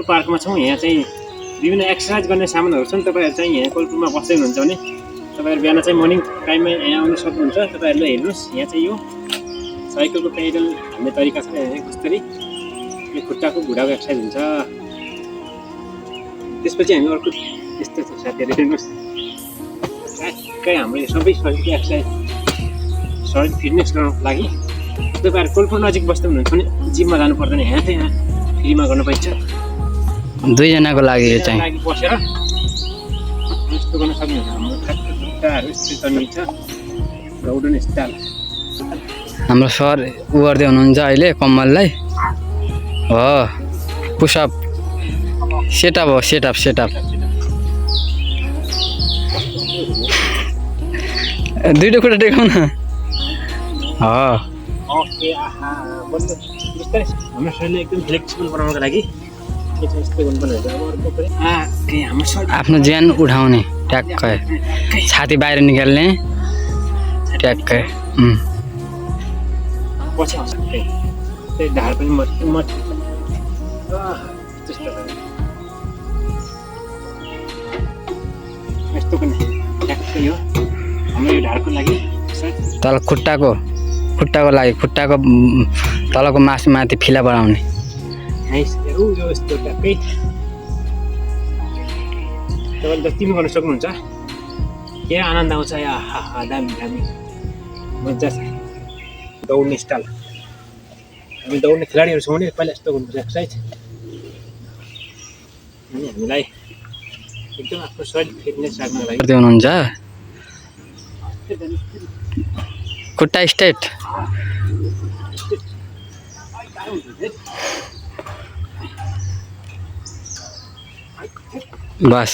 पार्कमा छौँ। यहाँ चाहिँ विभिन्न एक्सर्साइज गर्ने सामानहरू छन्। तपाईँहरू चाहिँ यहाँ कोलपुरमा बस्दै हुनुहुन्छ भने तपाईँहरू बिहान चाहिँ मर्निङ टाइममा यहाँ आउनु सक्नुहुन्छ। तपाईँहरूले हेर्नुहोस्, यहाँ चाहिँ यो साइकलको पेडल हान्ने तरिका छ। यहाँ कसरी यो खुट्टाको घुँडाको एक्सर्साइज हुन्छ। त्यसपछि हामी अर्को यस्तो छ साथीहरू, हेर्नुहोस् ठ्याक्कै हाम्रो यो सबै शरीरको एक्सर्साइज, शरीर फिटनेस गर्नको लागि तपाईँहरू कोलपुर नजिक बस्दै हुनुहुन्छ भने जिममा जानु पर्दैन। यहाँ चाहिँ यहाँ फ्रीमा गर्न पाइन्छ। दुईजनाको लागि यो चाहिँ लागि बसेर यस्तो गर्न सक्नुहुन्छ। हाम्रो खुट्टाहरू यस्तो तन्किन्छ र उड्ने स्टाइल। हाम्रो सर उ गर्दै हुनुहुन्छ अहिले कम्मललाई। हो पुसअप सेटअप हो, सेटअप दुईटा खुट्टा टेकाउन। ओके, आहा बिस्तारै हाम्रो शरीरलाई एकदम फ्लेक्सिबल बनाउनको लागि यस्तो गर्नुपर्ने हुन्छ। अब अर्को पनि हाम्रो शरीर आफ्नो ज्यान उठाउने ट्याक्कै, छाती बाहिर निकाल्ने ट्याक्कै। पछि आउँछ त्यही ढाड पनि मट त्यस्तो यस्तो पनि ट्याक्कै हो हाम्रो यो ढाडको लागि। तल खुट्टाको लागि, खुट्टाको तलको मासु माथि फिला बढाउने। यस्तो ट्याक्कै तपाईँले जति पनि गर्न सक्नुहुन्छ। के आनन्द आउँछ या दामी मजा छ। दौड्ने स्टाइल, हामी दौड्ने खेलाडीहरू छौँ भने पहिला यस्तो गर्नुपर्छ एक्सर्साइज। अनि हामीलाई एकदम आफ्नो शरीर फिटनेस राख्नको लागि हुनुहुन्छ। खुट्टा स्ट्रेट बस।